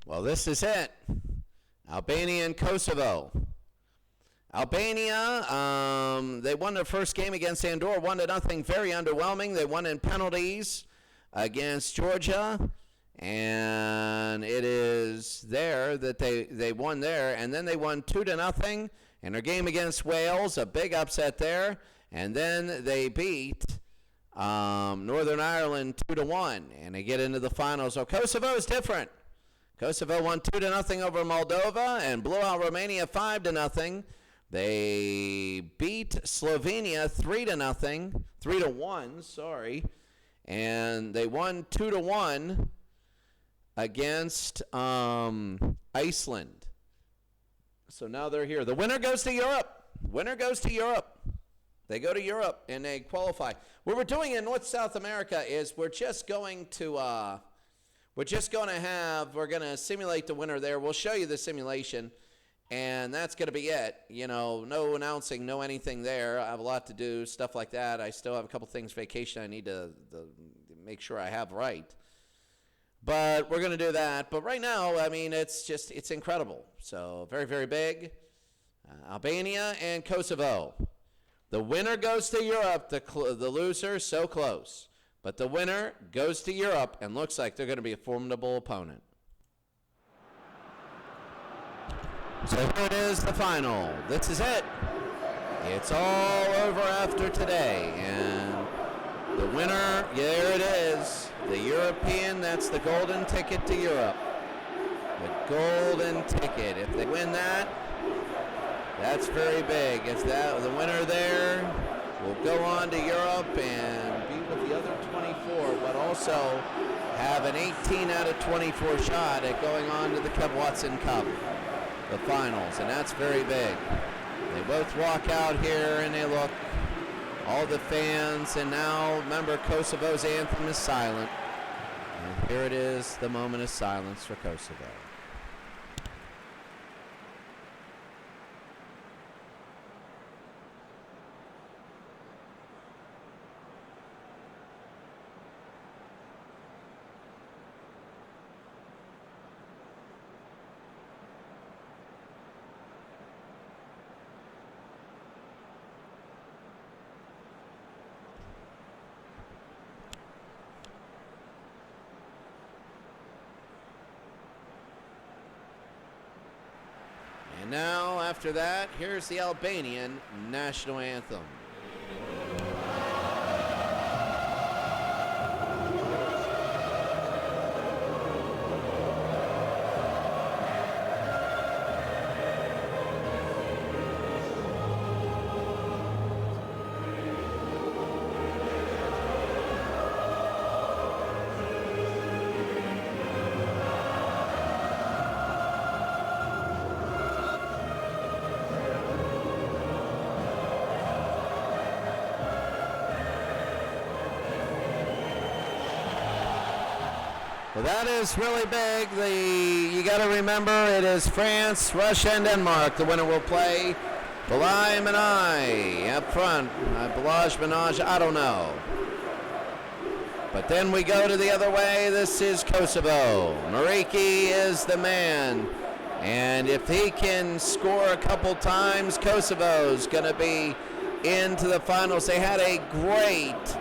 Well, this is it. Albania and Kosovo. Albania, they won their first game against Andorra, 1-0, very underwhelming. They won in penalties against Georgia, and it is there that they won there. And then they won 2-0 in their game against Wales, a big upset there. And then they beat Northern Ireland 2-1, and they get into the finals. So Kosovo is different. Kosovo won 2-0 over Moldova and blew out Romania 5-0. They beat Slovenia 3-1, sorry, and they won 2-1 against Iceland. So now they're here. The winner goes to Europe. Winner goes to Europe. They go to Europe and they qualify. What we're doing in North South America is we're going to simulate the winner there. We'll show you the simulation, and that's going to be it. You know, no announcing, no anything there. I have a lot to do, stuff like that. I still have a couple things, vacation I need to make sure I have right. But we're going to do that. But right now, I mean, it's incredible. So very, very big. Albania and Kosovo. The winner goes to Europe. The loser, so close. But the winner goes to Europe and looks like they're going to be a formidable opponent. So here it is, the final. This is it. It's all over after today. And the winner, there it is. The European, that's the golden ticket to Europe. The golden ticket. If they win that, that's very big. It's that the winner there will go on to Europe and be with the other 24, but also have an 18 out of 24 shot at going on to the Kev Watson Cup, the finals, and that's very big. They both walk out here and they look, all the fans, and now remember Kosovo's anthem is silent. And here it is, the moment of silence for Kosovo. And now, after that, here's the Albanian national anthem. Well, that is really big. You got to remember it is France, Russia, and Denmark. The winner will play Balaj Manaj up front. Balaj Manaj, I don't know. But then we go to the other way. This is Kosovo. Mariki is the man. And if he can score a couple times, Kosovo's going to be into the finals. They had a great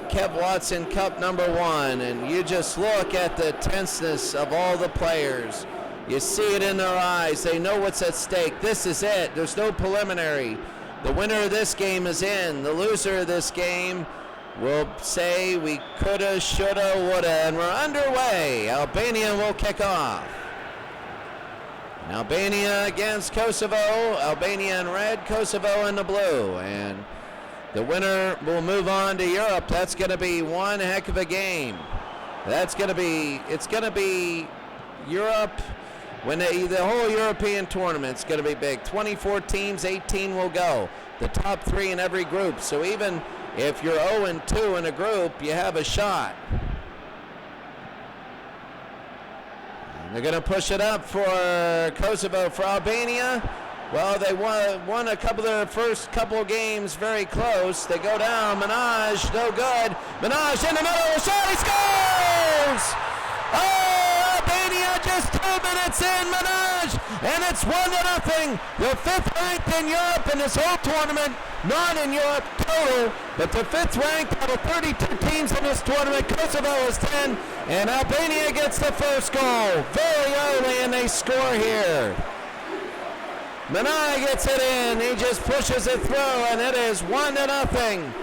Kev Watson Cup #1, and you just look at the tenseness of all the players. You see it in their eyes. They know what's at stake. This is it. There's no preliminary. The winner of this game is in. The loser of this game will say we coulda, shoulda, woulda, and we're underway. Albania will kick off. And Albania against Kosovo. Albania in red, Kosovo in the blue. And the winner will move on to Europe. That's going to be one heck of a game. It's going to be Europe, when the whole European tournament's going to be big. 24 teams, 18 will go. The top 3 in every group. So even if you're 0-2 in a group, you have a shot. And they're going to push it up for Kosovo. For Albania, well, they won a couple of their first couple games very close. They go down. Manaj, no good. Manaj in the middle. Shot, he scores! Oh, Albania just 2 minutes in, Manaj, and it's 1-0. The 5th ranked in Europe in this whole tournament, not in Europe total, but the 5th ranked out of 32 teams in this tournament. Kosovo is 10, and Albania gets the first goal very early, and they score here. Manaj gets it in. He just pushes it through, and it is 1-0.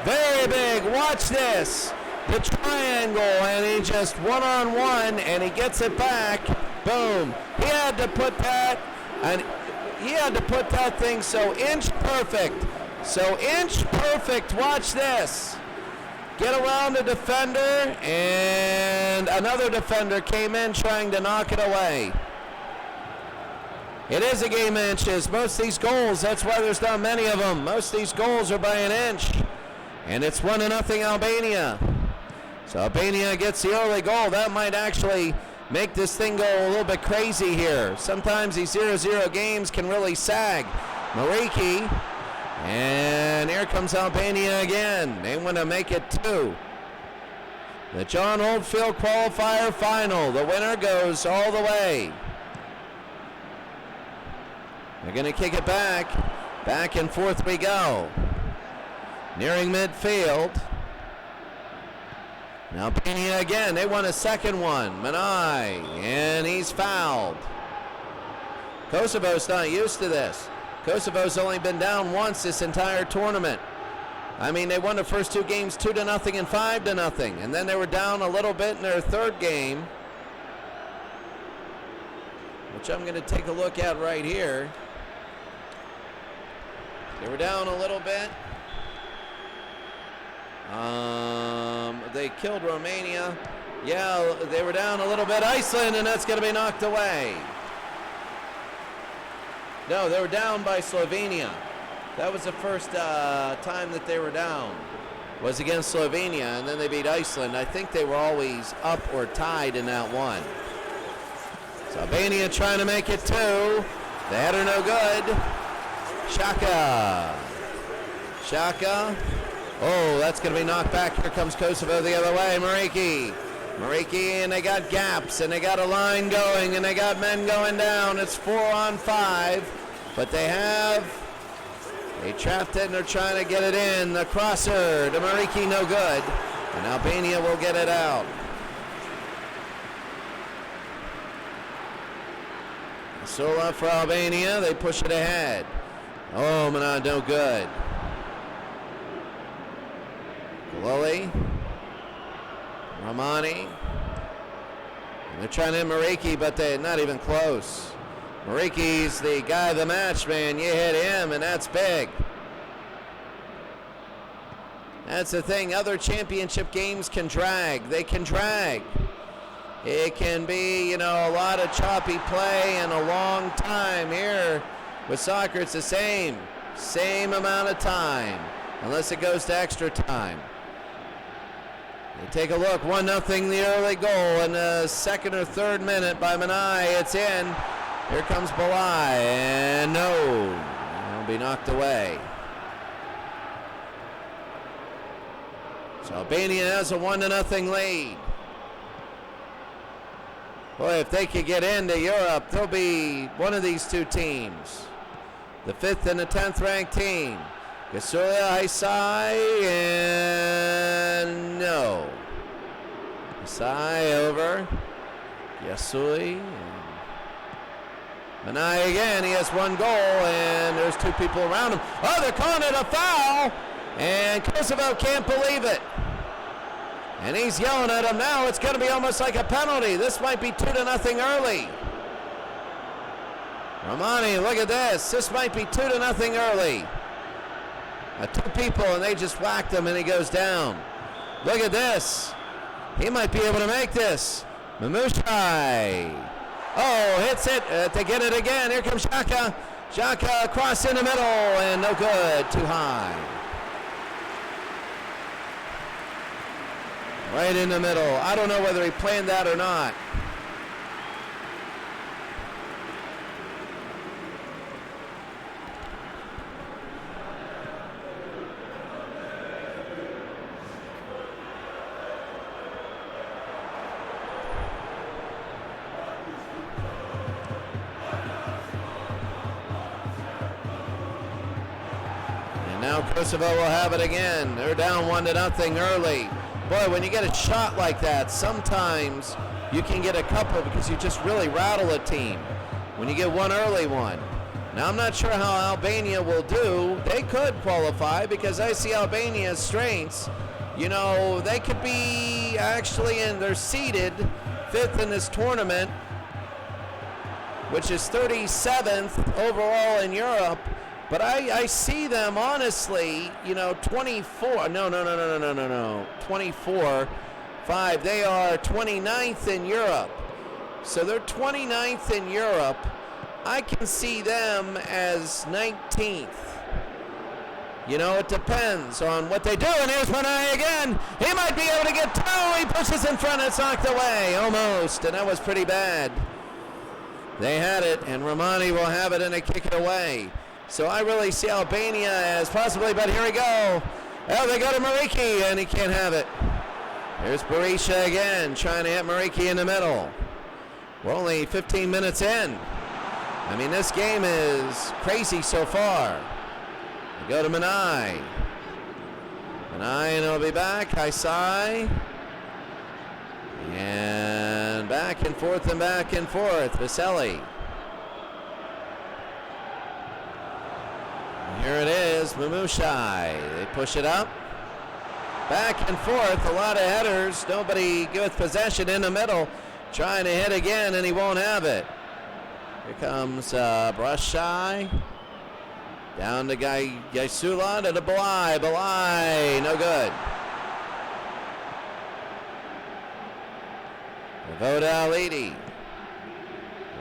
Very big. Watch this. The triangle, and he just one-on-one, and he gets it back. Boom. He had to put that, and he had to put that thing so inch perfect. So inch perfect. Watch this. Get around the defender, and another defender came in trying to knock it away. It is a game of inches. Most of these goals, that's why there's not many of them. Most of these goals are by an inch. And it's 1-0 Albania. So Albania gets the early goal. That might actually make this thing go a little bit crazy here. Sometimes these 0-0 games can really sag. Mariki. And here comes Albania again. They want to make it 2. The John Oldfield qualifier final. The winner goes all the way. They're going to kick it back. Back and forth we go. Nearing midfield. Now Albania again. They won a second one. Manaj. And he's fouled. Kosovo's not used to this. Kosovo's only been down once this entire tournament. I mean, they won the first 2 games 2-0 and 5-0. And then they were down a little bit in their third game, which I'm going to take a look at right here. They were down a little bit. They killed Romania. Yeah, they were down a little bit. Iceland, and that's going to be knocked away. No, they were down by Slovenia. That was the first time that they were down, was against Slovenia, and then they beat Iceland. I think they were always up or tied in that one. So Albania trying to make it 2. The header no good. Shaka. Oh, that's going to be knocked back. Here comes Kosovo the other way. Mariki, and they got gaps, and they got a line going, and they got men going down. It's 4-on-5, but they trapped it, and they're trying to get it in. The crosser to Mariki, no good, and Albania will get it out. Sola for Albania. They push it ahead. Oh, Manaj, no good. Lily, Romani, and they're trying to hit Mariki, but they're not even close. Mariki's the guy of the match, man. You hit him, and that's big. That's the thing. Other championship games can drag. They can drag. It can be, a lot of choppy play and a long time. Here with soccer, it's the same amount of time, unless it goes to extra time. You take a look, 1-0 the early goal in the 2nd or 3rd minute by Manaj. It's in. Here comes Balai, and no, it'll be knocked away. So Albania has a 1-0 lead. Boy, if they could get into Europe, they'll be one of these 2 teams. The 5th and the 10th ranked team. Gasulia, Hisai, and no. Hisai over. Yasui. Manaj again, he has 1 goal, and there's 2 people around him. Oh, they're calling it a foul, and Kosovo can't believe it. And he's yelling at him now. It's going to be almost like a penalty. This might be 2-0 early. Romani, look at this. This might be 2-0 early. 2 people, and they just whacked him, and he goes down. Look at this. He might be able to make this. Mamushai. Oh, hits it. They get it again. Here comes Shaka. Shaka across in the middle, and no good. Too high. Right in the middle. I don't know whether he planned that or not. now Kosovo will have it again. They're down 1-0 early. Boy, when you get a shot like that, sometimes you can get a couple because you just really rattle a team when you get one early one. Now, I'm not sure how Albania will do. They could qualify because I see Albania's strengths. You know, they could be actually they're seeded 5th in this tournament, which is 37th overall in Europe. But I see them, honestly, 24. No. 24. 5. They are 29th in Europe. So they're 29th in Europe. I can see them as 19th. It depends on what they do. And here's Manai again. He might be able to get 2. He pushes in front. It's knocked away. Almost. And that was pretty bad. They had it. And Romania will have it and they kick it away. So I really see Albania as possibly, but here we go. Oh, they go to Mariki, and he can't have it. Here's Berisha again, trying to hit Mariki in the middle. We're only 15 minutes in. I mean, this game is crazy so far. We go to Manai. Manai, and he'll be back. Haisai. And back and forth and back and forth. Vaseli. Here it is, Mamushai. They push it up. Back and forth, a lot of headers. Nobody with possession in the middle. Trying to hit again, and he won't have it. Here comes Brashai. Down to Gaisula to the Balai. Balai, no good. Voda Alidi.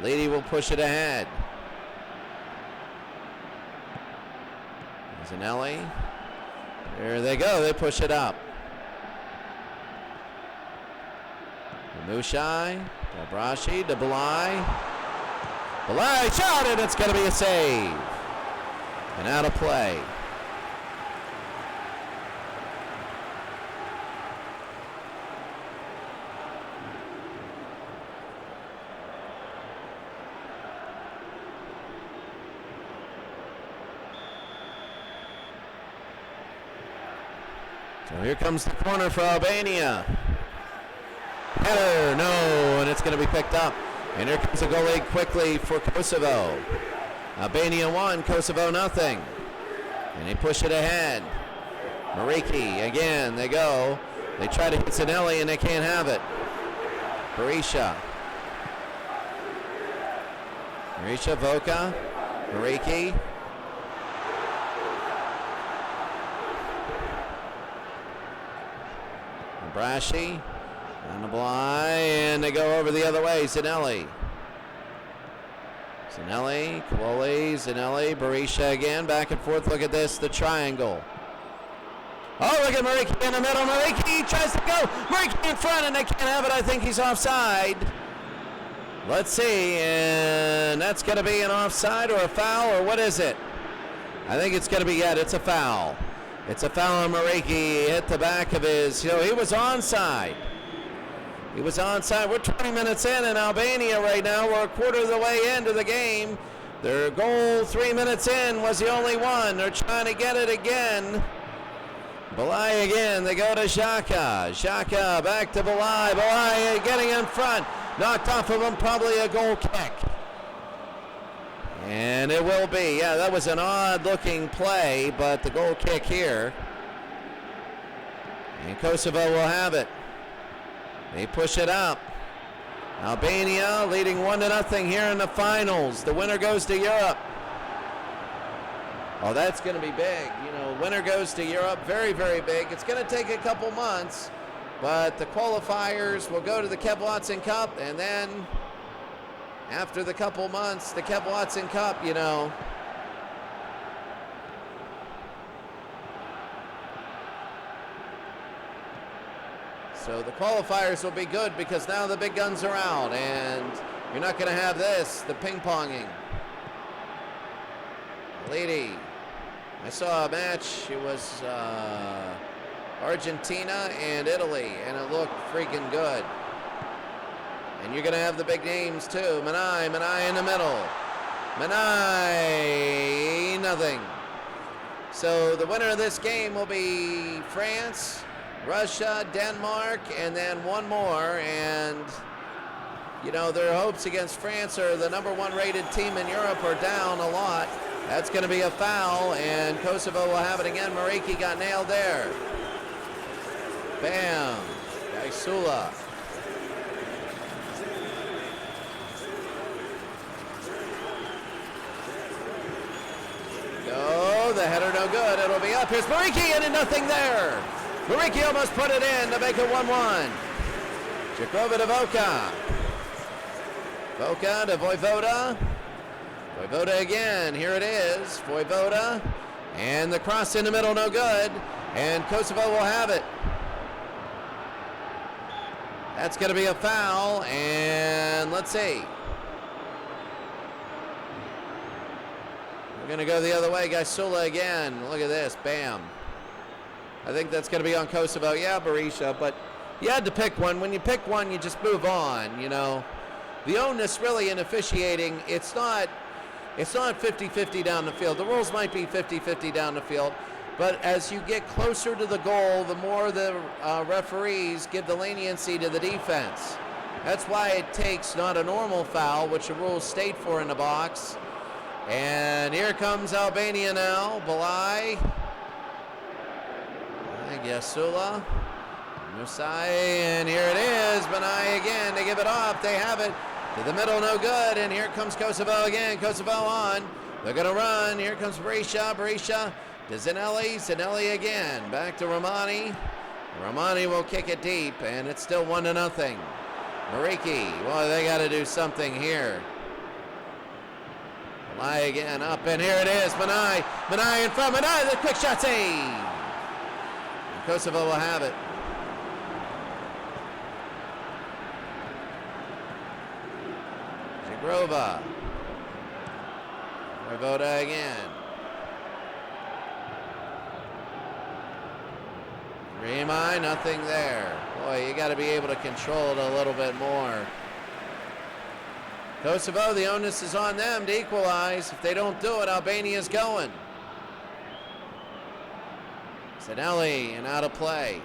Alidi will push it ahead. Zanelli. Here they go. They push it up. Mushai. Dabrashi. Balai. Balai shot it. It's going to be a save. And out of play. So here comes the corner for Albania. Header, no, and it's going to be picked up. And here comes a goalie quickly for Kosovo. Albania 1, Kosovo nothing. And they push it ahead. Mariki, again, they go. They try to hit Zanelli and they can't have it. Berisha. Berisha, Voka, Mariki. Brashi on the Bly, and they go over the other way. Zanelli. Zanelli, Kawoli, Zanelli, Berisha again, back and forth. Look at this, the triangle. Oh, look at Mariki in the middle. Mariki tries to go. Mariki in front, and they can't have it. I think he's offside. Let's see, and that's going to be an offside or a foul, or what is it? I think it's going to be, it's a foul. It's a foul on Mariki. He hit the back of his, he was onside. He was onside. We're 20 minutes in Albania right now. We're a quarter of the way into the game. Their goal 3 minutes in was the only one. They're trying to get it again. Balai again. They go to Xhaka. Xhaka back to Balai. Balai getting in front. Knocked off of him, probably a goal kick. And it will be. Yeah, that was an odd-looking play, but the goal kick here. And Kosovo will have it. They push it up. Albania leading 1-0 here in the finals. The winner goes to Europe. Oh, that's going to be big. Winner goes to Europe. Very, very big. It's going to take a couple months, but the qualifiers will go to the Kev Watson Cup, and then after the couple months, the Kev Watson Cup, So the qualifiers will be good because now the big guns are out, and you're not going to have the ping-ponging. Lady, I saw a match. It was Argentina and Italy, and it looked freaking good. And you're going to have the big names too. Manai in the middle. Manai, nothing. So the winner of this game will be France, Russia, Denmark, and then one more. And, you know, their hopes against France, are the #1 rated team in Europe, are down a lot. That's going to be a foul, and Kosovo will have it again. Mariki got nailed there. Bam. Gaisula. No, the header no good. It'll be up. Here's Mariki, and nothing there. Mariki almost put it in to make it 1-1. Jakova to Voka. Voka to Vojvoda. Vojvoda again. Here it is. Vojvoda. And the cross in the middle, no good. And Kosovo will have it. That's going to be a foul. And let's see. We're going to go the other way. Gaisula again. Look at this. Bam. I think that's going to be on Kosovo. Yeah, Berisha, but you had to pick one. When you pick one, you just move on, you know. The onus really in officiating, it's not 50-50 down the field. The rules might be 50-50 down the field, but as you get closer to the goal, the more the referees give the leniency to the defense. That's why it takes not a normal foul, which the rules state for in the box. And here comes Albania now. Balai. Gaisula. Musai, and here it is. Banai again. They give it off. They have it. To the middle, no good. And here comes Kosovo again. Kosovo on. They're going to run. Here comes Berisha. Berisha to Zanelli. Zanelli again. Back to Romani. Romani will kick it deep, and it's still 1-0. Mariki. Well, they got to do something here. Banai again up, and here it is. Banai. Banai in front. Banai, the quick shot save. Kosovo will have it. Zagrova. Vojvoda again. Remi, nothing there. Boy, you got to be able to control it a little bit more. Kosovo, the onus is on them to equalize. If they don't do it, Albania's going. Zanelli and out of play.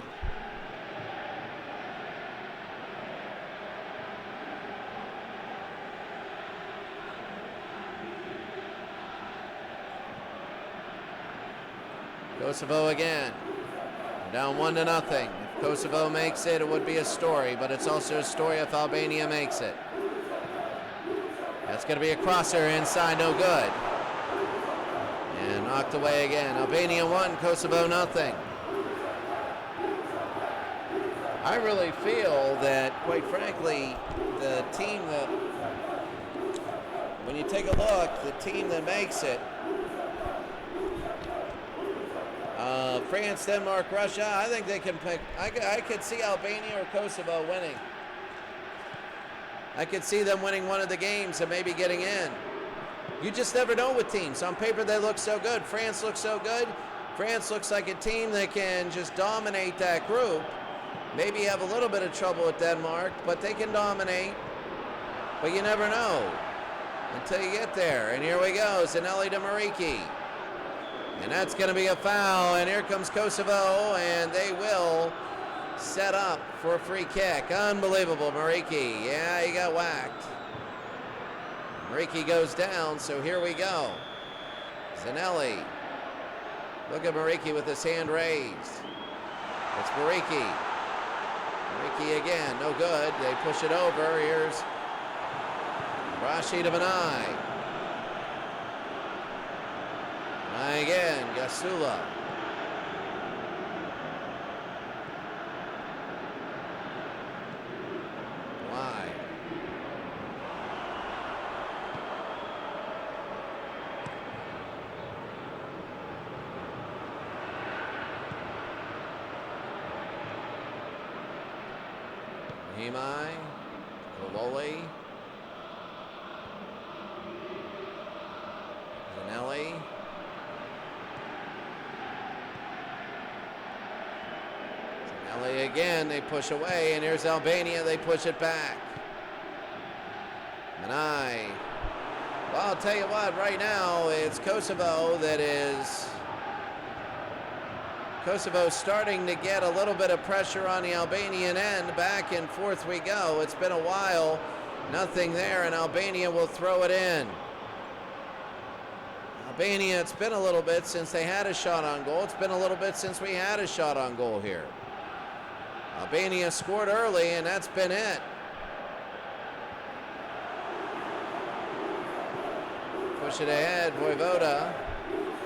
Kosovo again. Down 1-0. If Kosovo makes it, it would be a story, but it's also a story if Albania makes it. That's going to be a crosser inside, no good. And knocked away again. Albania 1, Kosovo 0. I really feel that, quite frankly, the team that, when you take a look, the team that makes it, France, Denmark, Russia, I think they can pick. I could see Albania or Kosovo winning. I could see them winning one of the games and maybe getting in. You just never know with teams. On paper, they look so good. France looks so good. France looks like a team that can just dominate that group. Maybe have a little bit of trouble with Denmark, but they can dominate. But you never know until you get there. And here we go, Zanelli to Mariki. And that's going to be a foul. And here comes Kosovo, and they will set up for a free kick. Unbelievable, Mariki. Yeah, he got whacked. Mariki goes down, so here we go. Zanelli. Look at Mariki with his hand raised. It's Mariki. Mariki again, no good. They push it over. Here's Rashi to Banai. Banai again, Gaisula. Himai, Kololi, Zanelli, Zanelli again, they push away, and here's Albania, they push it back. Manai. Well, I'll tell you what, right now, it's Kosovo that is Kosovo starting to get a little bit of pressure on the Albanian end. Back and forth we go. It's been a while. Nothing there, and Albania will throw it in. Albania, it's been a little bit since they had a shot on goal. It's been a little bit since we had a shot on goal here. Albania scored early, and that's been it. Push it ahead, Vojvoda,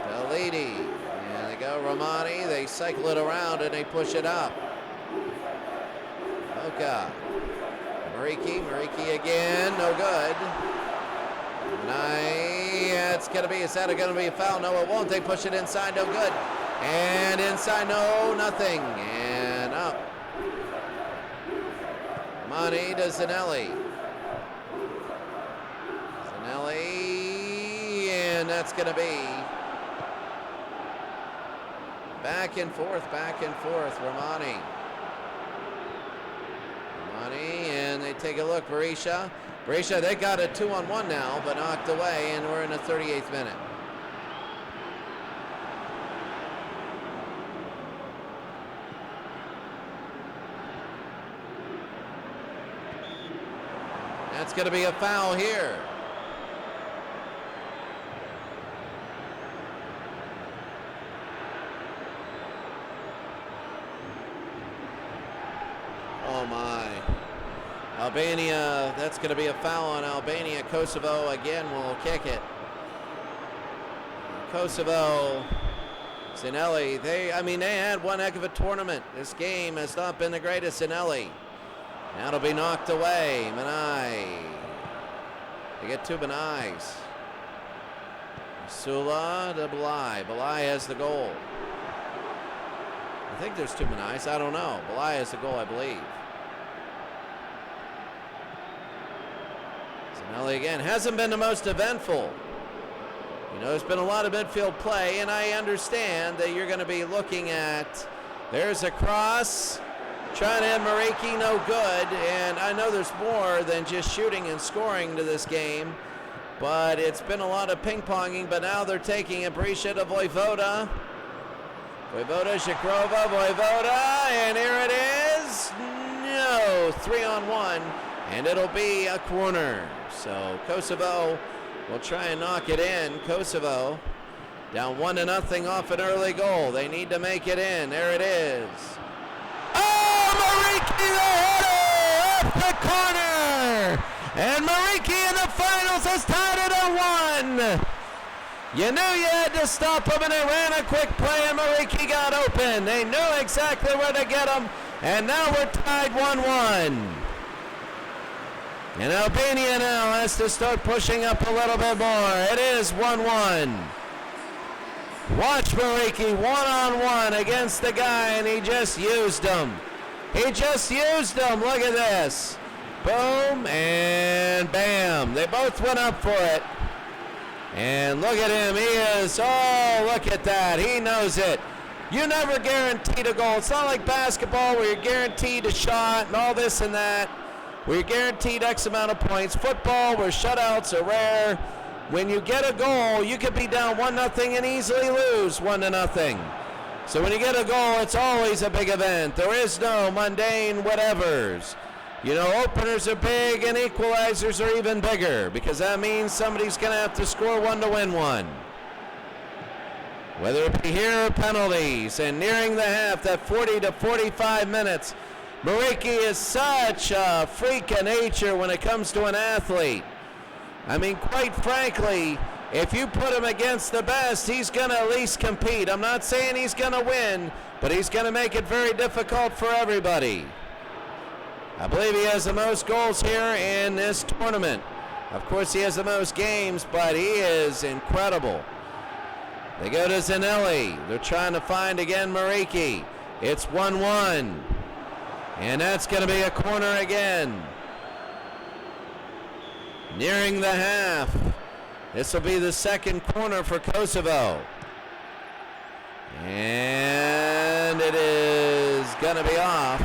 Delidi, and they go Romani. They cycle it around and they push it up. Oka, Mariki again, no good. It's gonna be, is that gonna be a foul? No, it won't. They push it inside, no good. And inside, no, nothing. And up. Mani to Zanelli. And that's going to be back and forth, Romani, and they take a look, Berisha, they got a 2-on-1 now, but knocked away, and we're in the 38th minute. That's going to be a foul here. Oh my. Albania, that's going to be a foul on Albania. Kosovo again will kick it. Kosovo, Zanelli, they had one heck of a tournament. This game has not been the greatest. Zanelli. Now it'll be knocked away. Manai. They get two Manais. Sula to Balai. Balai has the goal. I think there's two Manais. I don't know. Balai has the goal, I believe. Zanelli again. Hasn't been the most eventful. You know, there's been a lot of midfield play, and I understand that you're going to be looking at, there's a cross. Trying to hit Mariki, no good, and I know there's more than just shooting and scoring to this game, but it's been a lot of ping-ponging, but now they're taking it. Berisha to Vojvoda. Vojvoda, Shakrova, Vojvoda, and here it is. No, 3-on-1, and it'll be a corner. So Kosovo will try and knock it in. Kosovo down 1-0 off an early goal. They need to make it in. There it is. Mariki the header off the corner, and Mariki in the finals has tied it at 1. You knew you had to stop him, and they ran a quick play, and Mariki got open. They knew exactly where to get him, and now we're tied 1-1. And Albania now has to start pushing up a little bit more. It is 1-1. Watch Mariki one-on-one against the guy, and he just used him. He just used them. Look at this. Boom and bam. They both went up for it. And look at him. He is, oh, look at that. He knows it. You never guaranteed a goal. It's not like basketball where you're guaranteed a shot and all this and that, where you're guaranteed X amount of points. Football, where shutouts are rare. When you get a goal, you could be down 1-0 and easily lose 1-0. So when you get a goal, it's always a big event. There is no mundane whatevers. You know, openers are big and equalizers are even bigger, because that means somebody's going to have to score one to win one. Whether it be here or penalties, and nearing the half, that 40 to 45 minutes, Mariki is such a freak of nature when it comes to an athlete. I mean, quite frankly, if you put him against the best, he's going to at least compete. I'm not saying he's going to win, but he's going to make it very difficult for everybody. I believe he has the most goals here in this tournament. Of course, he has the most games, but he is incredible. They go to Zanelli. They're trying to find again Mariki. It's 1-1. And that's going to be a corner again. Nearing the half. This will be the second corner for Kosovo. And it is going to be off.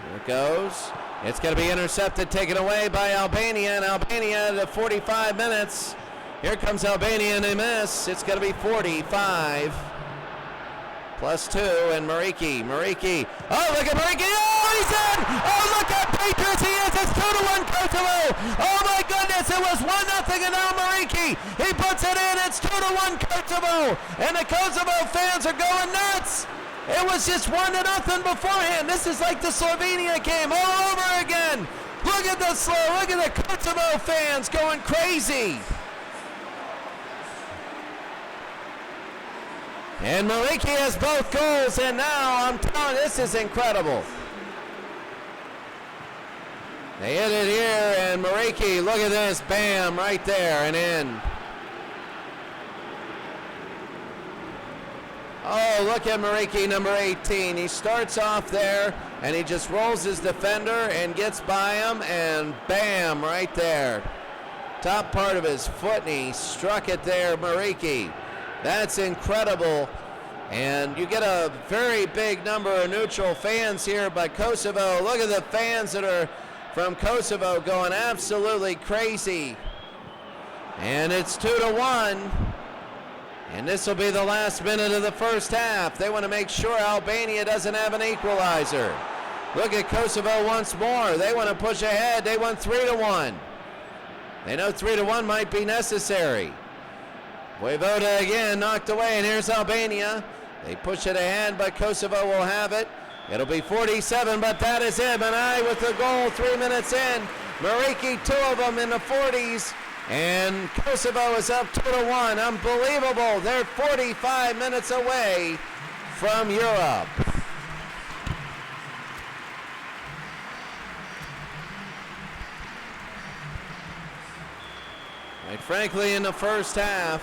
There it goes. It's going to be intercepted, taken away by Albania. And Albania, the 45 minutes, Here comes Albania, and they miss. It's going to be 45 plus 2, and Mariki. Oh, look at Mariki. Oh, he's in. Oh, look how dangerous he is. It's 2-1 Kosovo. Oh, my goodness. It was 1-0, and now Mariki. He puts it in. It's 2-1 Kosovo. And the Kosovo fans are going nuts. It was just 1-0 beforehand. This is like the Slovenia game all over again. Look at the Kosovo fans going crazy. And Mariki has both goals, and now I'm telling you, this is incredible. They hit it here, and Mariki, look at this, bam, right there and in. Oh, look at Mariki, number 18. He starts off there, and he just rolls his defender and gets by him, and bam, right there. Top part of his foot, and he struck it there, Mariki. That's incredible. And you get a very big number of neutral fans here by Kosovo. Look at the fans that are from Kosovo going absolutely crazy. And it's 2-1. And this will be the last minute of the first half. They want to make sure Albania doesn't have an equalizer. Look at Kosovo once more. They want to push ahead. They want 3-1. They know 3-1 might be necessary. Vojvoda again knocked away, and here's Albania. They push it ahead, but Kosovo will have it. It'll be 47, but that is it. Manai with the goal 3 minutes in. Mariki, 2 of them in the 40s. And Kosovo is up 2-1. Unbelievable. They're 45 minutes away from Europe. Quite frankly, in the first half,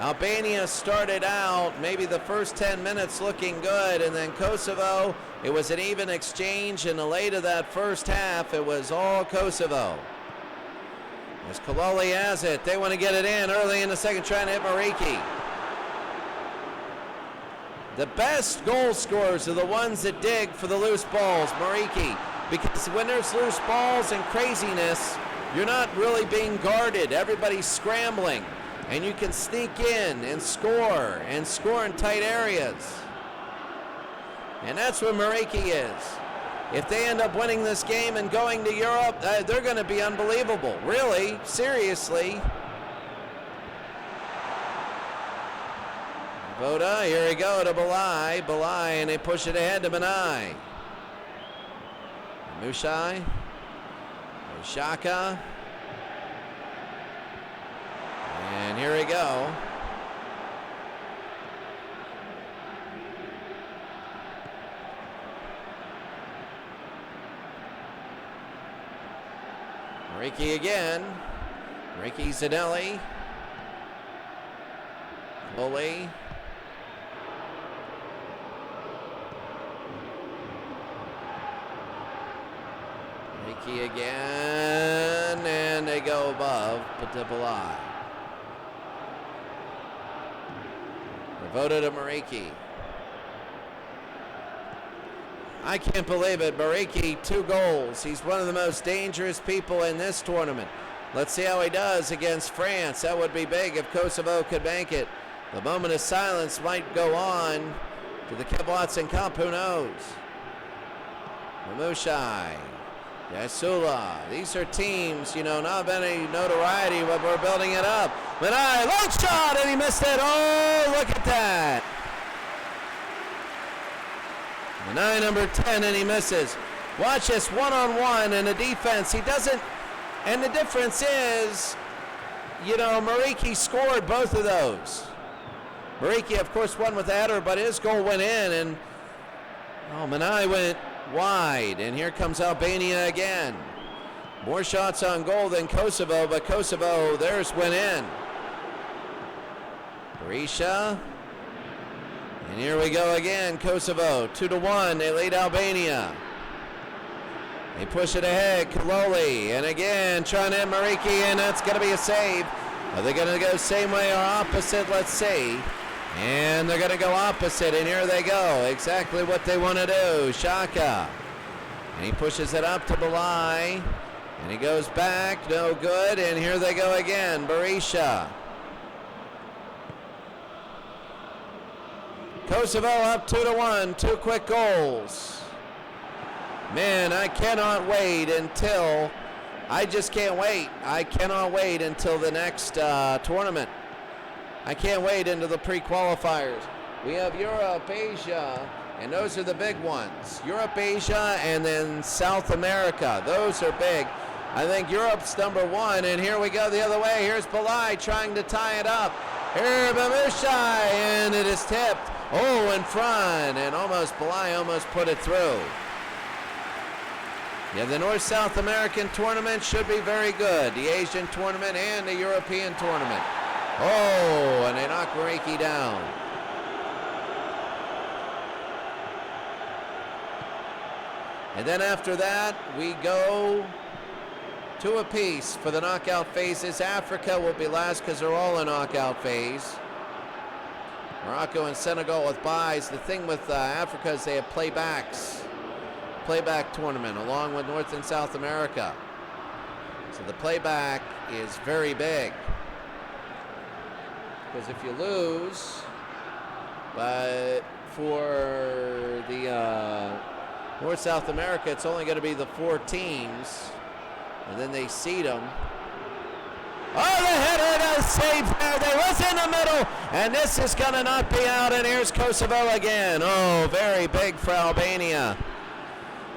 Albania started out maybe the first 10 minutes looking good, and then Kosovo, it was an even exchange, and the late of that first half, it was all Kosovo. As Kaloli has it, they want to get it in early in the second, trying to hit Mariki. The best goal scorers are the ones that dig for the loose balls, Mariki, because when there's loose balls and craziness, you're not really being guarded. Everybody's scrambling, and you can sneak in and score in tight areas. And that's what Mariki is. If they end up winning this game and going to Europe, they're going to be unbelievable. Really, seriously. Voda, here we go to Balai. Balai, and they push it ahead to Manai. Mushai. Shaka. And here we go. Mariki again. Mariki Zanelli. Loli. Mariki again, and they go above Patipalai. Voted to Mariki. I can't believe it. Mariki, 2 goals. He's one of the most dangerous people in this tournament. Let's see how he does against France. That would be big if Kosovo could make it. The moment of silence might go on to the Kevlatson Cup. Who knows? Mamushai. Yasula. These are teams, you know, not any notoriety, but we're building it up. Manai, long shot, and he missed it. Oh, look at that. Manai, number 10, and he misses. Watch this, one-on-one, and the defense, he doesn't, and the difference is, you know, Mariki scored both of those. Mariki, of course, won with the header, but his goal went in, and, oh, Manai went wide, and here comes Albania again. More shots on goal than Kosovo, but Kosovo, theirs went in. Berisha. And here we go again, Kosovo, 2-1, they lead Albania. They push it ahead, Kaloli, and again, trying to hit Mariki, and that's gonna be a save. Are they gonna go same way or opposite? Let's see. And they're going to go opposite, and here they go. Exactly what they want to do. Shaka. And he pushes it up to Balai. And he goes back, no good, and here they go again, Berisha. Kosovo up 2-1, 2 quick goals. Man, I cannot wait until, I just can't wait. I cannot wait until the next tournament. I can't wait into the pre-qualifiers. We have Europe, Asia, and those are the big ones. Europe, Asia, and then South America. Those are big. I think Europe's number 1, and here we go the other way. Here's Balai trying to tie it up. Here, Bamushai, and it is tipped. Oh, in front, and Balai almost put it through. Yeah, the North-South American tournament should be very good. The Asian tournament and the European tournament. Oh, and they knock Reiki down. And then after that, we go 2 apiece for the knockout phases. Africa will be last because they're all in knockout phase. Morocco and Senegal with byes. The thing with Africa is they have playbacks. Playback tournament along with North and South America. So the playback is very big. Because if you lose, but for the North-South America, it's only going to be the 4 teams. And then they seed them. Oh, the header does save there. They was in the middle. And this is going to not be out. And here's Kosovo again. Oh, very big for Albania.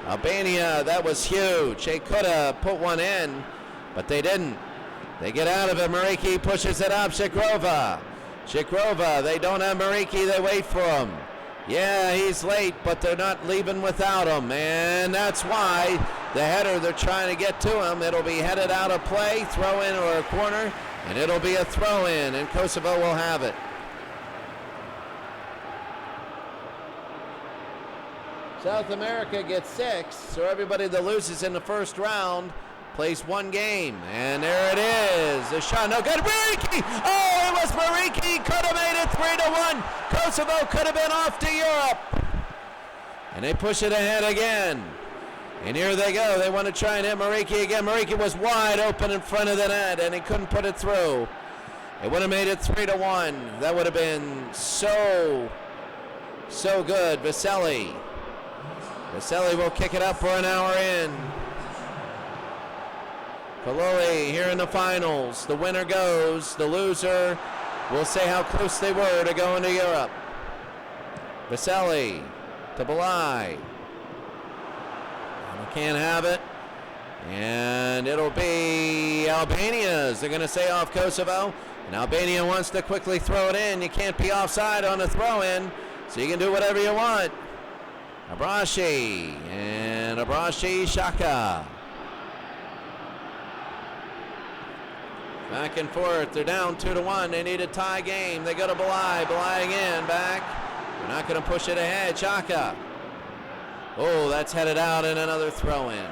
Albania, that was huge. They could have put one in, but they didn't. They get out of it. Mariki pushes it up. Shikrova, they don't have Mariki. They wait for him. Yeah, he's late, but they're not leaving without him. And that's why the header, they're trying to get to him. It'll be headed out of play, throw in or a corner, and it'll be a throw in, and Kosovo will have it. South America gets 6, so everybody that loses in the first round plays 1 game. And there it is. A shot, no good. Mariki! Oh, it was Mariki. Could have made it 3-1. Kosovo could have been off to Europe. And they push it ahead again. And here they go. They want to try and hit Mariki again. Mariki was wide open in front of the net, and he couldn't put it through. It would have made it 3-1. That would have been so good. Vaseli will kick it up for an hour in. Kaloli here in the finals. The winner goes. The loser will say how close they were to going to Europe. Vaseli to Balai. Can't have it. And it'll be Albania's. They're going to say off Kosovo. And Albania wants to quickly throw it in. You can't be offside on a throw in, so you can do whatever you want. Abrashi. And Abrashi Shaka. Back and forth. They're down 2-1. They need a tie game. They go to Balai. Balai again. Back. They're not going to push it ahead. Shaka. Oh, that's headed out and another throw in.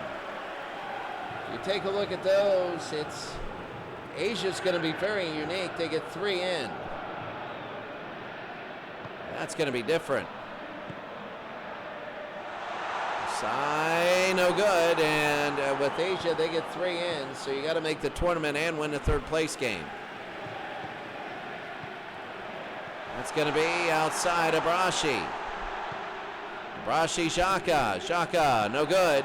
You take a look at those. Asia's going to be very unique. They get 3 in. That's going to be different. Sai, no good. And with Asia, they get 3 in. So you got to make the tournament and win the 3rd place game. That's going to be outside Abrashi. Abrashi Shaka. Shaka, no good.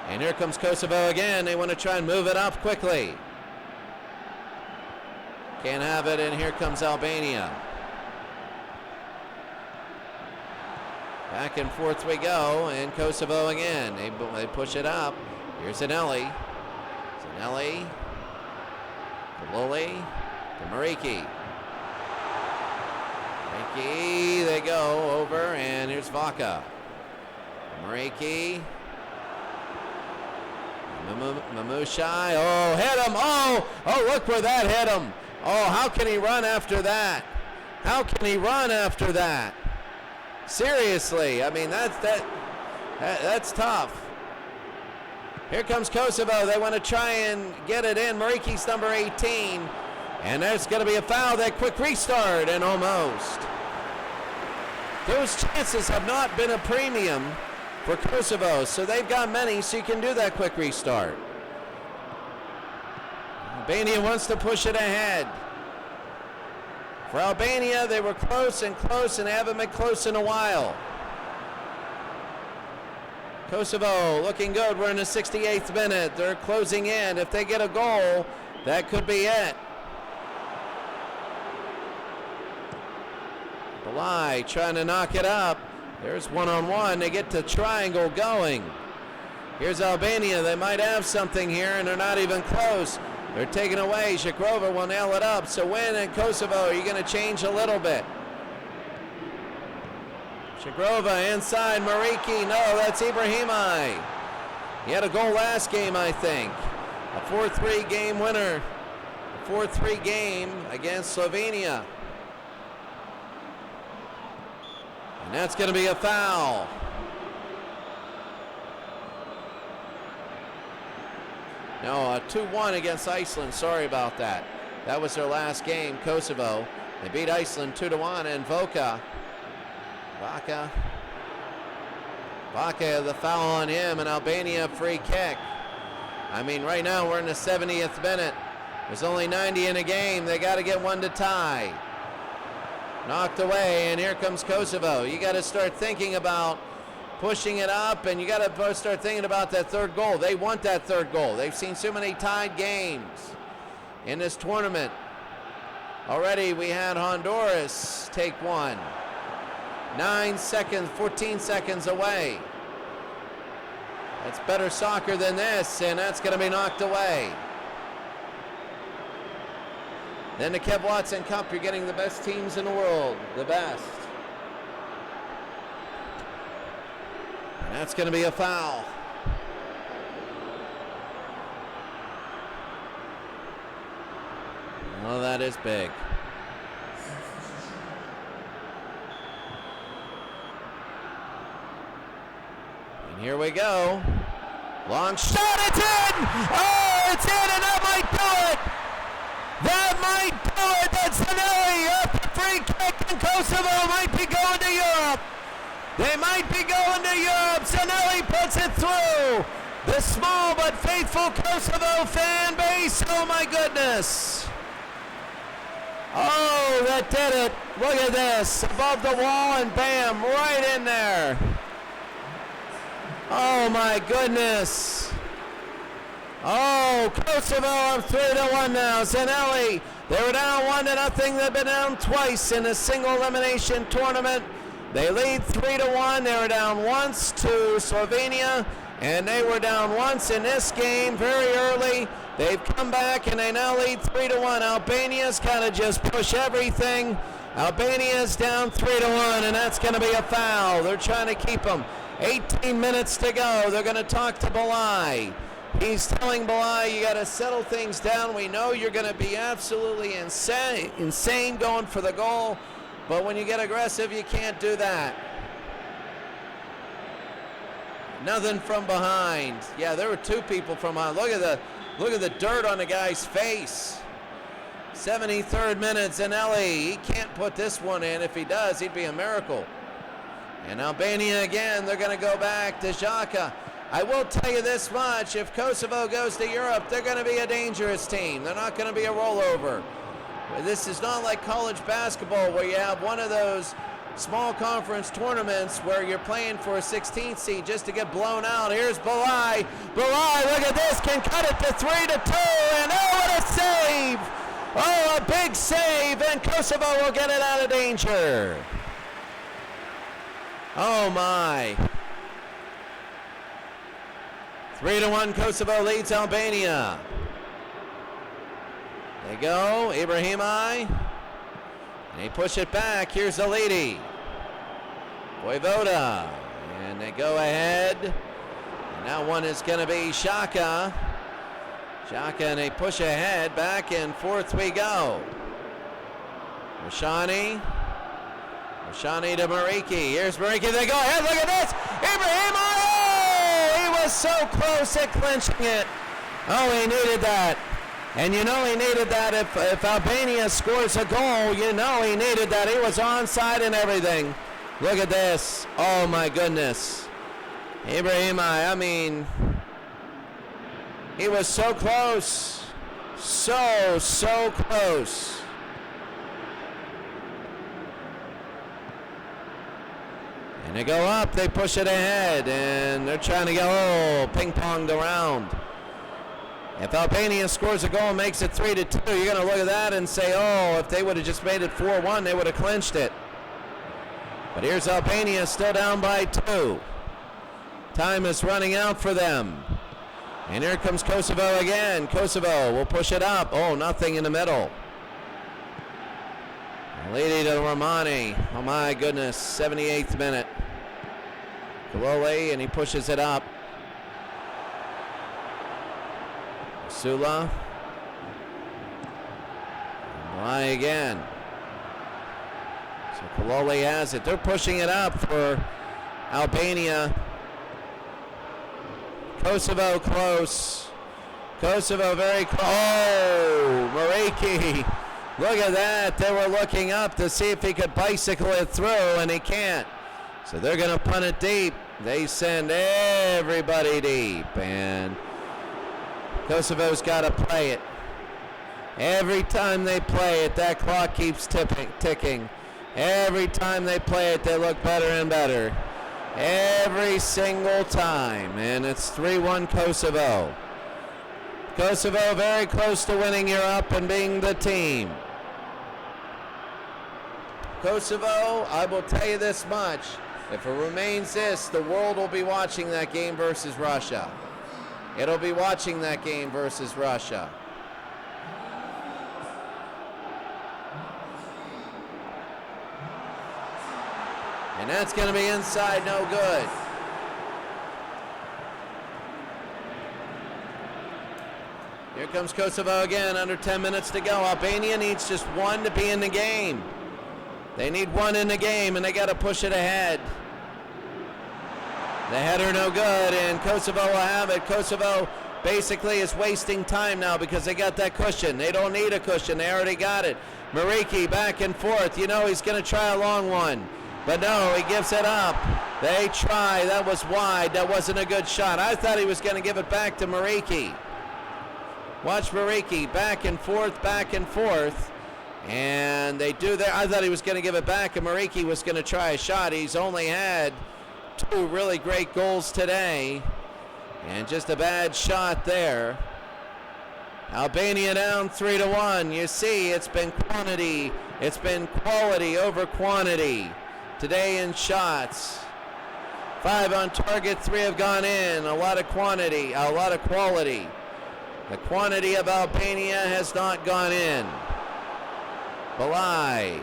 And here comes Kosovo again. They want to try and move it up quickly. Can't have it, and here comes Albania. Back and forth we go, and Kosovo again. They push it up. Here's Zanelli. Zanelli. Kaloli to Mariki. Mariki, they go over, and here's Vaca. Mariki. Mamushai. Oh, hit him. Oh, look where that hit him. Oh, how can he run after that? How can he run after that? Seriously, I mean, that's tough. Here comes Kosovo. They want to try and get it in. Mariki's number 18. And there's going to be a foul. That quick restart, and almost. Those chances have not been a premium for Kosovo, so they've got many, so you can do that quick restart. Albania wants to push it ahead. For Albania, they were close and they haven't been close in a while. Kosovo looking good. We're in the 68th minute. They're closing in. If they get a goal, that could be it. Belai trying to knock it up. There's one-on-one. They get the triangle going. Here's Albania. They might have something here, and they're not even close. They're taken away. Shakrova will nail it up. So when in Kosovo, are you going to change a little bit? Shakrova inside. Mariki. No, that's Ibrahimai. He had a goal last game, I think. A 4-3 game winner. A 4-3 game against Slovenia. And that's going to be a foul. No, a 2-1 against Iceland. Sorry about that. That was their last game, Kosovo. They beat Iceland 2-1, and Vaca, the foul on him, and Albania free kick. I mean, right now we're in the 70th minute. There's only 90 in a game. They got to get one to tie. Knocked away, and here comes Kosovo. You got to start thinking about pushing it up, and you got to start thinking about that third goal. They want that third goal. They've seen so many tied games in this tournament. Already we had Honduras take one. 9 seconds, 14 seconds away. That's better soccer than this, and that's going to be knocked away. Then the Kev Watson Cup, you're getting the best teams in the world, the best. And that's going to be a foul. Oh, that is big. And here we go. Long shot, it's in! Oh, it's in, and that might do it! That might do it! That's Zanelli up the free kick, and Kosovo might be going to Europe. They might be going to Europe. Zanelli puts it through. The small but faithful Kosovo fan base. Oh my goodness. Oh, that did it. Look at this. Above the wall and bam, right in there. Oh my goodness. Oh, Kosovo up 3-1 now. Zanelli, they were down 1-0. They've been down twice in a single elimination tournament. They lead 3-1. They were down once to Slovenia, and they were down once in this game very early. They've come back, and they now lead 3-1. Albania's got to just push everything. Albania's down 3-1, and that's going to be a foul. They're trying to keep them. 18 minutes to go. They're going to talk to Belai. He's telling Belai, you got to settle things down. We know you're going to be absolutely insane going for the goal, but when you get aggressive, you can't do that. Nothing from behind. Yeah, there were two people from behind. Look at the dirt on the guy's face. 73rd minute, Zanelli. He can't put this one in. If he does, he'd be a miracle. And Albania again, they're going to go back to Xhaka. I will tell you this much, if Kosovo goes to Europe, they're going to be a dangerous team. They're not going to be a rollover. This is not like college basketball where you have one of those small conference tournaments where you're playing for a 16th seed just to get blown out. Here's Belai. Belai, look at this, can cut it to 3-2, and oh, what a save! Oh, a big save, and Kosovo will get it out of danger. Oh my. 3-1, Kosovo leads Albania. They go, Ibrahimai. And they push it back. Here's Alidi. Voivoda. And they go ahead. And now one is going to be Xhaka. Xhaka, and they push ahead. Back and forth we go. Rashani. Rashani to Mariki. Here's Mariki. They go ahead. Look at this. Ibrahimai. He was so close at clinching it. Oh, he needed that. And you know he needed that. If Albania scores a goal, you know he needed that. He was onside and everything. Look at this. Oh, my goodness. Ibrahimai, I mean, he was so close. So close. And they go up, they push it ahead, and they're trying to go, ping-ponged around. If Albania scores a goal and makes it 3-2, you're going to look at that and say, oh, if they would have just made it 4-1, they would have clinched it. But here's Albania still down by 2. Time is running out for them. And here comes Kosovo again. Kosovo will push it up. Oh, nothing in the middle. Leading to Romani. Oh my goodness, 78th minute. Kalole, and he pushes it up. Sula. Why again? So Kalole has it. They're pushing it up for Albania. Kosovo close. Kosovo very close. Oh, Mariki. Look at that. They were looking up to see if he could bicycle it through, and he can't. So they're going to punt it deep. They send everybody deep, and Kosovo's got to play it. Every time they play it, that clock keeps ticking. Every time they play it, they look better and better. Every single time, and it's 3-1 Kosovo. Kosovo very close to winning Europe and being the team. Kosovo, I will tell you this much. If it remains this, the world will be watching that game versus Russia. It'll be watching that game versus Russia. And that's going to be inside, no good. Here comes Kosovo again, under 10 minutes to go. Albania needs just one to be in the game. They need one in the game, and they got to push it ahead. The header no good, and Kosovo will have it. Kosovo basically is wasting time now because they got that cushion. They don't need a cushion. They already got it. Mariki back and forth. You know he's going to try a long one. But no, he gives it up. They try. That was wide. That wasn't a good shot. I thought he was going to give it back to Mariki. Watch Mariki back and forth. And they do that. I thought he was going to give it back, and Mariki was going to try a shot. He's only had 2 really great goals today. And just a bad shot there. Albania down 3-1. You see, it's been quantity. It's been quality over quantity today in shots. 5 on target, 3 have gone in. A lot of quantity, a lot of quality. The quantity of Albania has not gone in. Balai.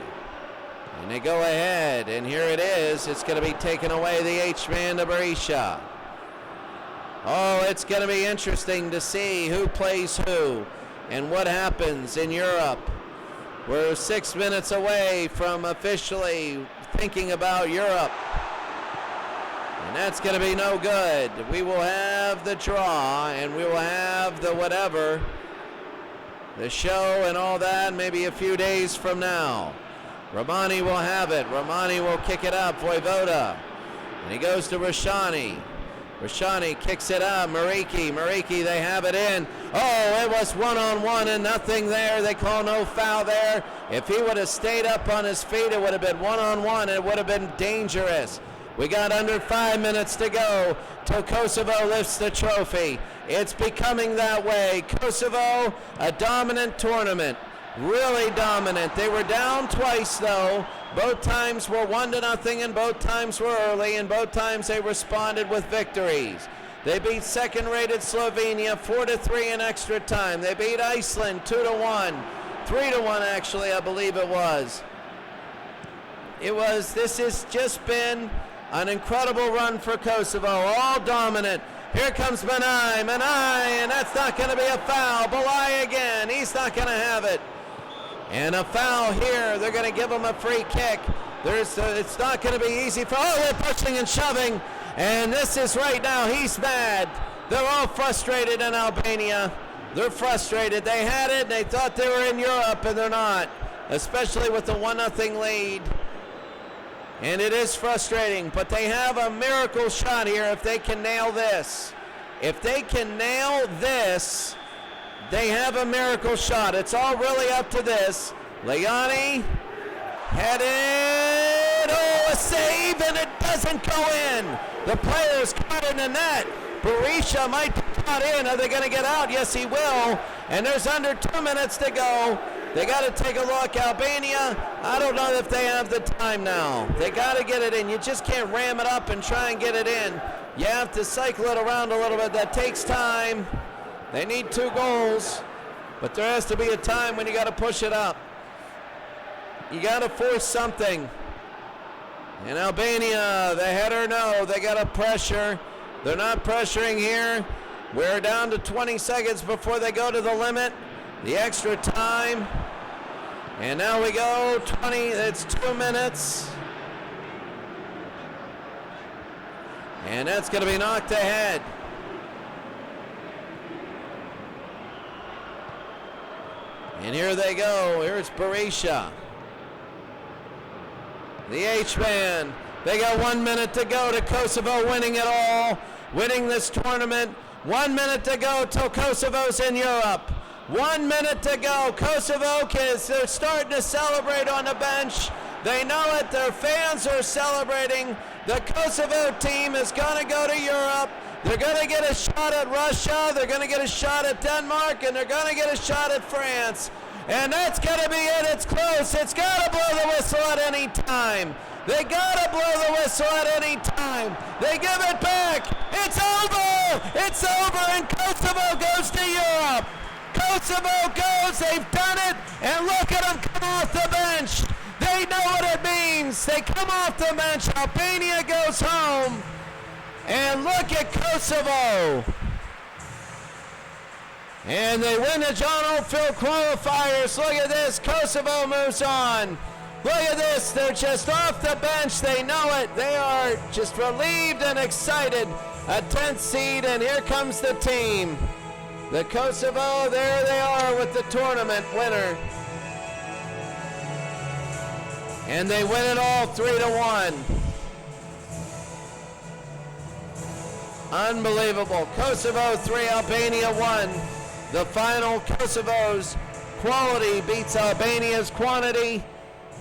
And they go ahead, and here it is. It's going to be taken away, the H-man to Berisha. Oh, it's going to be interesting to see who plays who and what happens in Europe. We're 6 minutes away from officially thinking about Europe. And that's going to be no good. We will have the draw, and we will have the whatever, the show and all that, maybe a few days from now. Romani will have it. Romani will kick it up. Voivoda. And he goes to Rashani. Rashani kicks it up. Mariki, they have it in. Oh, it was one-on-one and nothing there. They call no foul there. If he would have stayed up on his feet, it would have been one-on-one. It would have been dangerous. We got under 5 minutes to go till Kosovo lifts the trophy. It's becoming that way. Kosovo, a dominant tournament. Really dominant. They were down twice, though. Both times were 1-0, and both times were early, and both times they responded with victories. They beat second-rated Slovenia 4-3 in extra time. They beat Iceland 2-1, 3-1 actually, I believe it was. This has just been an incredible run for Kosovo, all dominant. Here comes Manai, and that's not going to be a foul. Balai again, he's not going to have it. And a foul here. They're going to give him a free kick. It's not going to be easy for. Oh, they're pushing and shoving. And this is right now. He's mad. They're all frustrated in Albania. They're frustrated. They had it. They thought they were in Europe, and they're not. Especially with the 1-0 lead. And it is frustrating. But they have a miracle shot here if they can nail this. If they can nail this, they have a miracle shot. It's all really up to this. Leoni headed, oh, a save, and it doesn't go in. The player's caught in the net. Berisha might be caught in. Are they going to get out? Yes, he will. And there's under 2 minutes to go. They got to take a look. Albania, I don't know if they have the time now. They got to get it in. You just can't ram it up and try and get it in. You have to cycle it around a little bit. That takes time. They need 2 goals. But there has to be a time when you got to push it up. You got to force something. And Albania, the header, no. They got to pressure. They're not pressuring here. We're down to 20 seconds before they go to the limit. The extra time. And now we go 20, it's 2 minutes. And that's going to be knocked ahead. And here they go. Here's Berisha. The H-man. They got 1 minute to go to Kosovo winning it all. Winning this tournament. 1 minute to go till Kosovo's in Europe. 1 minute to go. Kosovo kids, they're starting to celebrate on the bench. They know it. Their fans are celebrating. The Kosovo team is going to go to Europe. They're going to get a shot at Russia. They're going to get a shot at Denmark. And they're going to get a shot at France. And that's going to be it. It's close. It's got to blow the whistle at any time. They got to blow the whistle at any time. They give it back. It's over. It's over. And Kosovo goes to Europe. Kosovo goes. They've done it. And look at them come off the bench. They know what it means. They come off the bench. Albania goes home. And look at Kosovo. And they win the John Oldfield qualifiers. Look at this. Kosovo moves on. Look at this. They're just off the bench. They know it. They are just relieved and excited. A 10th seed, and here comes the team. The Kosovo, there they are with the tournament winner. And they win it all 3-1. Unbelievable. Kosovo 3, Albania 1. The final, Kosovo's quality beats Albania's quantity.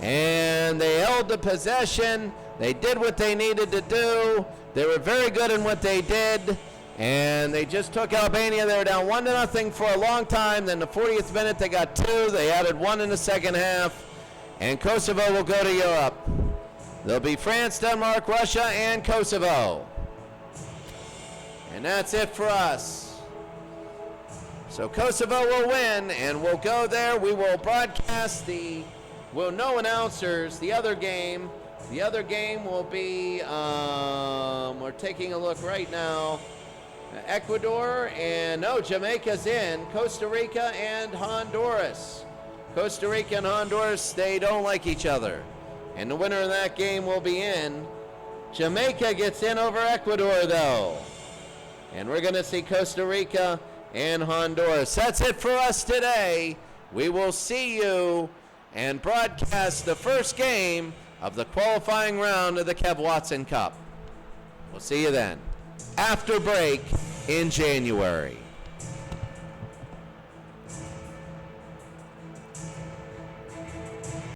And they held the possession. They did what they needed to do. They were very good in what they did. And they just took Albania. They were down 1-0 for a long time. Then the 40th minute, they got 2. They added 1 in the second half. And Kosovo will go to Europe. There'll be France, Denmark, Russia, and Kosovo. And that's it for us. So Kosovo will win, and we'll go there. We will broadcast we'll know announcers. The other game will be, we're taking a look right now. Ecuador and, no, Jamaica's in. Costa Rica and Honduras. Costa Rica and Honduras, they don't like each other. And the winner of that game will be in. Jamaica gets in over Ecuador, though. And we're going to see Costa Rica and Honduras. That's it for us today. We will see you and broadcast the first game of the qualifying round of the Kev Watson Cup. We'll see you then, after break in January.